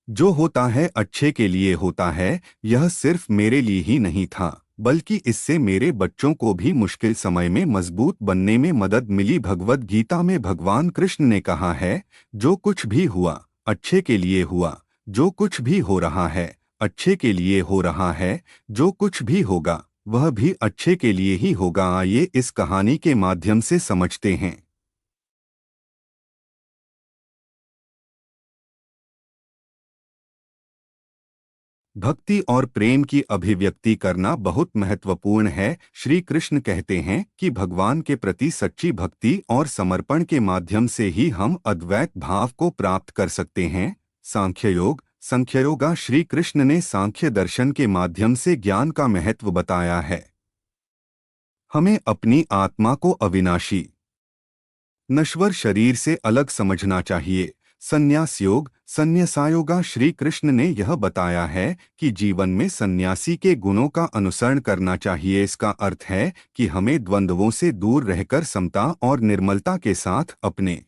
जो होता है अच्छे के लिए होता है। यह सिर्फ मेरे लिए ही नहीं था, बल्कि इससे मेरे बच्चों को भी मुश्किल समय में मजबूत बनने में मदद मिली। भगवद गीता में भगवान कृष्ण ने कहा है, जो कुछ भी हुआ अच्छे के लिए हुआ। जो कुछ भी हो रहा है अच्छे के लिए हो रहा है। जो कुछ भी होगा वह भी अच्छे के लिए ही होगा। आइए इस कहानी के माध्यम से समझते हैं। भक्ति और प्रेम की अभिव्यक्ति करना बहुत महत्वपूर्ण है। श्री कृष्ण कहते हैं कि भगवान के प्रति सच्ची भक्ति और समर्पण के माध्यम से ही हम अद्वैत भाव को प्राप्त कर सकते हैं। सांख्य योग संख्ययोगा श्री कृष्ण ने सांख्य दर्शन के माध्यम से ज्ञान का महत्व बताया है। हमें अपनी आत्मा को अविनाशी नश्वर शरीर से अलग समझना चाहिए। संन्यास योग संन्यासायोगा श्री कृष्ण ने यह बताया है कि जीवन में सन्यासी के गुणों का अनुसरण करना चाहिए। इसका अर्थ है कि हमें द्वंद्वों से दूर रहकर समता और निर्मलता के साथ अपने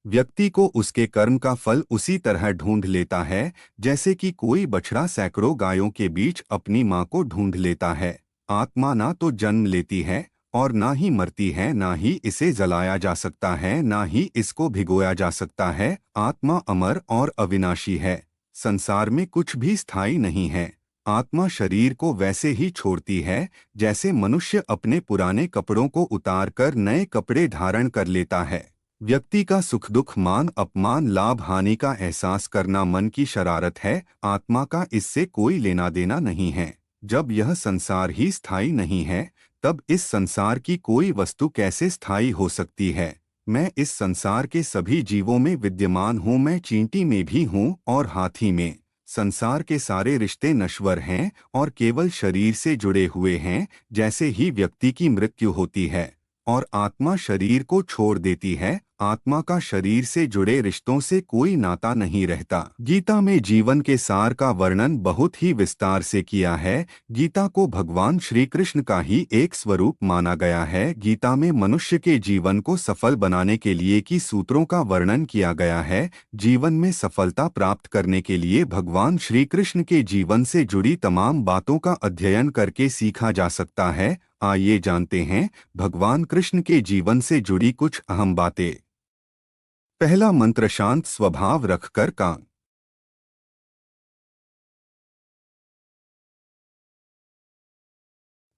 व्यक्ति को उसके कर्म का फल उसी तरह ढूंढ लेता है जैसे कि कोई बछड़ा सैकड़ों गायों के बीच अपनी मां को ढूंढ लेता है। आत्मा ना तो जन्म लेती है और ना ही मरती है, ना ही इसे जलाया जा सकता है, ना ही इसको भिगोया जा सकता है। आत्मा अमर और अविनाशी है। संसार में कुछ भी स्थायी नहीं है। आत्मा शरीर को वैसे ही छोड़ती है जैसे मनुष्य अपने पुराने कपड़ों को उतारकर नए कपड़े धारण कर लेता है। व्यक्ति का सुख दुख मान अपमान लाभ हानि का एहसास करना मन की शरारत है। आत्मा का इससे कोई लेना देना नहीं है। जब यह संसार ही स्थायी नहीं है, तब इस संसार की कोई वस्तु कैसे स्थायी हो सकती है। मैं इस संसार के सभी जीवों में विद्यमान हूँ। मैं चींटी में भी हूँ और हाथी में। संसार के सारे रिश्ते नश्वर हैं और केवल शरीर से जुड़े हुए हैं। जैसे ही व्यक्ति की मृत्यु होती है और आत्मा शरीर को छोड़ देती है, आत्मा का शरीर से जुड़े रिश्तों से कोई नाता नहीं रहता। गीता में जीवन के सार का वर्णन बहुत ही विस्तार से किया है। गीता को भगवान श्री कृष्ण का ही एक स्वरूप माना गया है। गीता में मनुष्य के जीवन को सफल बनाने के लिए की सूत्रों का वर्णन किया गया है। जीवन में सफलता प्राप्त करने के लिए भगवान श्री कृष्ण के जीवन से जुड़ी तमाम बातों का अध्ययन करके सीखा जा सकता है। आइए जानते हैं भगवान कृष्ण के जीवन से जुड़ी कुछ अहम बातें। पहला मंत्र, शांत स्वभाव रखकर काम।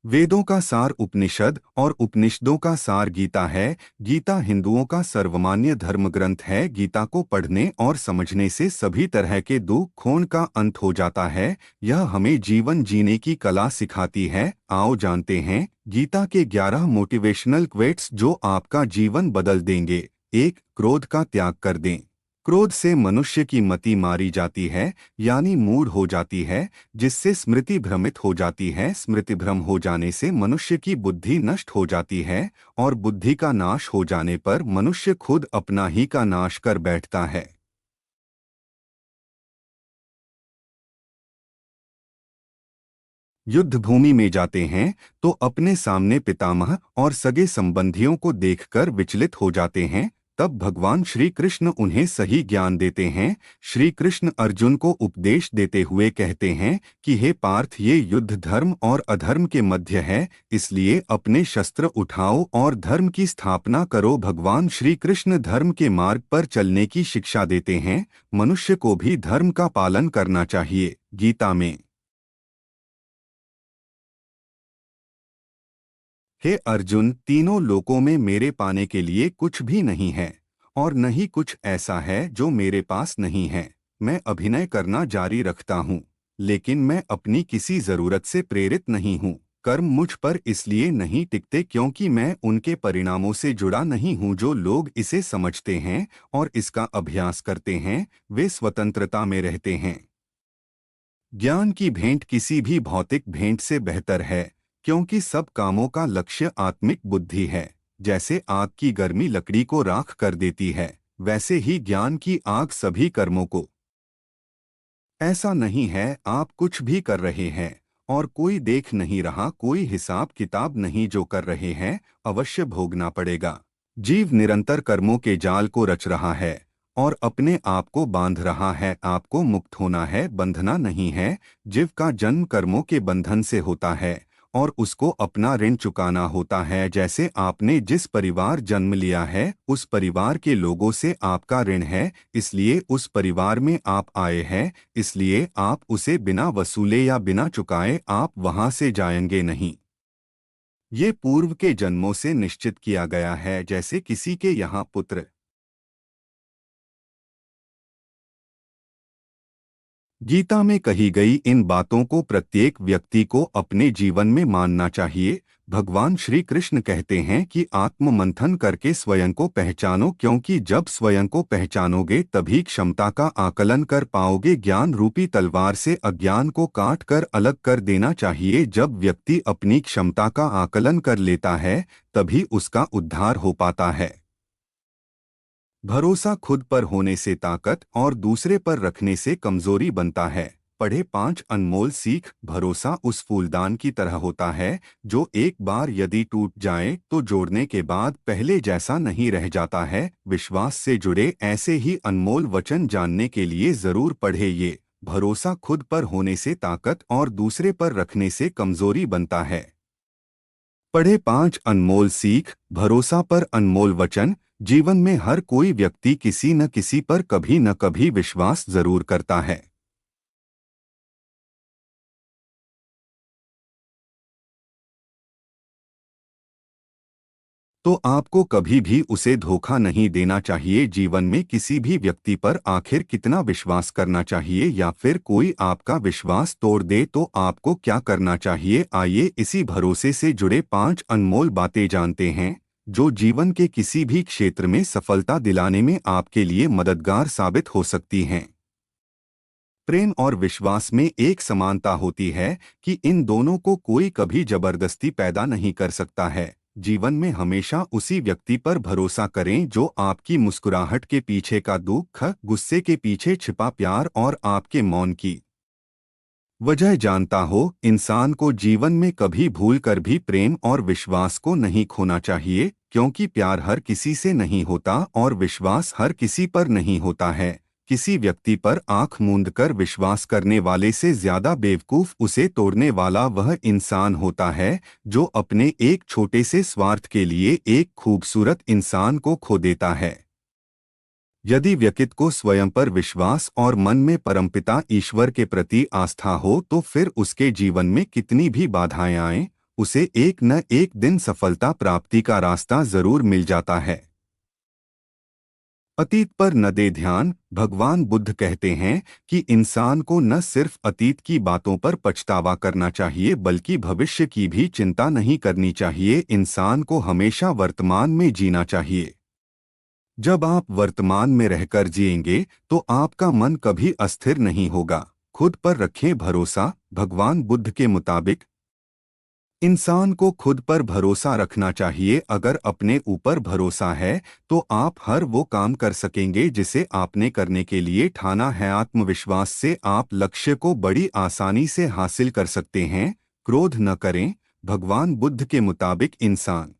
वेदों का सार उपनिषद और उपनिषदों का सार गीता है। गीता हिंदुओं का सर्वमान्य धर्म ग्रंथ है। गीता को पढ़ने और समझने से सभी तरह के दुख खून का अंत हो जाता है। यह हमें जीवन जीने की कला सिखाती है। आओ जानते हैं गीता के 11 मोटिवेशनल क्वेट्स जो आपका जीवन बदल देंगे। एक, क्रोध का त्याग कर दें। क्रोध से मनुष्य की मति मारी जाती है, यानी मूढ़ हो जाती है, जिससे स्मृति भ्रमित हो जाती है। स्मृति भ्रम हो जाने से मनुष्य की बुद्धि नष्ट हो जाती है और बुद्धि का नाश हो जाने पर मनुष्य खुद अपना ही का नाश कर बैठता है। युद्ध भूमि में जाते हैं तो अपने सामने पितामह और सगे संबंधियों को देखकर विचलित हो जाते हैं। तब भगवान श्री कृष्ण उन्हें सही ज्ञान देते हैं। श्री कृष्ण अर्जुन को उपदेश देते हुए कहते हैं कि हे पार्थ, ये युद्ध धर्म और अधर्म के मध्य है, इसलिए अपने शस्त्र उठाओ और धर्म की स्थापना करो। भगवान श्री कृष्ण धर्म के मार्ग पर चलने की शिक्षा देते हैं। मनुष्य को भी धर्म का पालन करना चाहिए। गीता में, हे अर्जुन, तीनों लोकों में मेरे पाने के लिए कुछ भी नहीं है और न ही कुछ ऐसा है जो मेरे पास नहीं है। मैं अभिनय करना जारी रखता हूँ, लेकिन मैं अपनी किसी जरूरत से प्रेरित नहीं हूँ। कर्म मुझ पर इसलिए नहीं टिकते क्योंकि मैं उनके परिणामों से जुड़ा नहीं हूँ। जो लोग इसे समझते हैं और इसका अभ्यास करते हैं, वे स्वतंत्रता में रहते हैं। ज्ञान की भेंट किसी भी भौतिक भेंट से बेहतर है, क्योंकि सब कामों का लक्ष्य आत्मिक बुद्धि है। जैसे आग की गर्मी लकड़ी को राख कर देती है, वैसे ही ज्ञान की आग सभी कर्मों को। ऐसा नहीं है आप कुछ भी कर रहे हैं और कोई देख नहीं रहा, कोई हिसाब किताब नहीं। जो कर रहे हैं अवश्य भोगना पड़ेगा। जीव निरंतर कर्मों के जाल को रच रहा है और अपने आप को बांध रहा है। आपको मुक्त होना है, बंधना नहीं है। जीव का जन्म कर्मों के बंधन से होता है और उसको अपना ऋण चुकाना होता है। जैसे आपने जिस परिवार जन्म लिया है, उस परिवार के लोगों से आपका ऋण है, इसलिए उस परिवार में आप आए हैं, इसलिए आप उसे बिना वसूले या बिना चुकाए आप वहां से जाएंगे नहीं। ये पूर्व के जन्मों से निश्चित किया गया है। जैसे किसी के यहाँ पुत्र। गीता में कही गई इन बातों को प्रत्येक व्यक्ति को अपने जीवन में मानना चाहिए। भगवान श्री कृष्ण कहते हैं कि आत्म मंथन करके स्वयं को पहचानो, क्योंकि जब स्वयं को पहचानोगे तभी क्षमता का आकलन कर पाओगे। ज्ञान रूपी तलवार से अज्ञान को काट कर अलग कर देना चाहिए। जब व्यक्ति अपनी क्षमता का आकलन कर लेता है तभी उसका उद्धार हो पाता है। भरोसा खुद पर होने से ताकत और दूसरे पर रखने से कमजोरी बनता है। पढ़े 5 अनमोल सीख। भरोसा उस फूलदान की तरह होता है जो एक बार यदि टूट जाए तो जोड़ने के बाद पहले जैसा नहीं रह जाता है। विश्वास से जुड़े ऐसे ही अनमोल वचन जानने के लिए जरूर पढ़े ये। भरोसा खुद पर होने से ताकत और दूसरे पर रखने से कमजोरी बनता है। पढ़े 5 अनमोल सीख। भरोसा पर अनमोल वचन। जीवन में हर कोई व्यक्ति किसी न किसी पर कभी न कभी विश्वास जरूर करता है। तो आपको कभी भी उसे धोखा नहीं देना चाहिए। जीवन में किसी भी व्यक्ति पर आखिर कितना विश्वास करना चाहिए, या फिर कोई आपका विश्वास तोड़ दे तो आपको क्या करना चाहिए। आइए इसी भरोसे से जुड़े 5 अनमोल बातें जानते हैं जो जीवन के किसी भी क्षेत्र में सफलता दिलाने में आपके लिए मददगार साबित हो सकती हैं। प्रेम और विश्वास में एक समानता होती है कि इन दोनों को कोई कभी जबरदस्ती पैदा नहीं कर सकता है। जीवन में हमेशा उसी व्यक्ति पर भरोसा करें जो आपकी मुस्कुराहट के पीछे का दुख, गुस्से के पीछे छिपा प्यार और आपके मौन की वजह जानता हो। इंसान को जीवन में कभी भूल कर भी प्रेम और विश्वास को नहीं खोना चाहिए, क्योंकि प्यार हर किसी से नहीं होता और विश्वास हर किसी पर नहीं होता है। किसी व्यक्ति पर आंख मूंद कर विश्वास करने वाले से ज्यादा बेवकूफ उसे तोड़ने वाला वह इंसान होता है जो अपने एक छोटे से स्वार्थ के लिए एक खूबसूरत इंसान को खो देता है। यदि व्यक्ति को स्वयं पर विश्वास और मन में परमपिता ईश्वर के प्रति आस्था हो तो फिर उसके जीवन में कितनी भी बाधाएं आएं, उसे एक न एक दिन सफलता प्राप्ति का रास्ता जरूर मिल जाता है। अतीत पर न दे ध्यान। भगवान बुद्ध कहते हैं कि इंसान को न सिर्फ अतीत की बातों पर पछतावा करना चाहिए बल्कि भविष्य की भी चिंता नहीं करनी चाहिए। इंसान को हमेशा वर्तमान में जीना चाहिए। जब आप वर्तमान में रहकर जिएंगे तो आपका मन कभी अस्थिर नहीं होगा। खुद पर रखें भरोसा। भगवान बुद्ध के मुताबिक इंसान को खुद पर भरोसा रखना चाहिए। अगर अपने ऊपर भरोसा है तो आप हर वो काम कर सकेंगे जिसे आपने करने के लिए ठाना है। आत्मविश्वास से आप लक्ष्य को बड़ी आसानी से हासिल कर सकते हैं। क्रोध न करें। भगवान बुद्ध के मुताबिक इंसान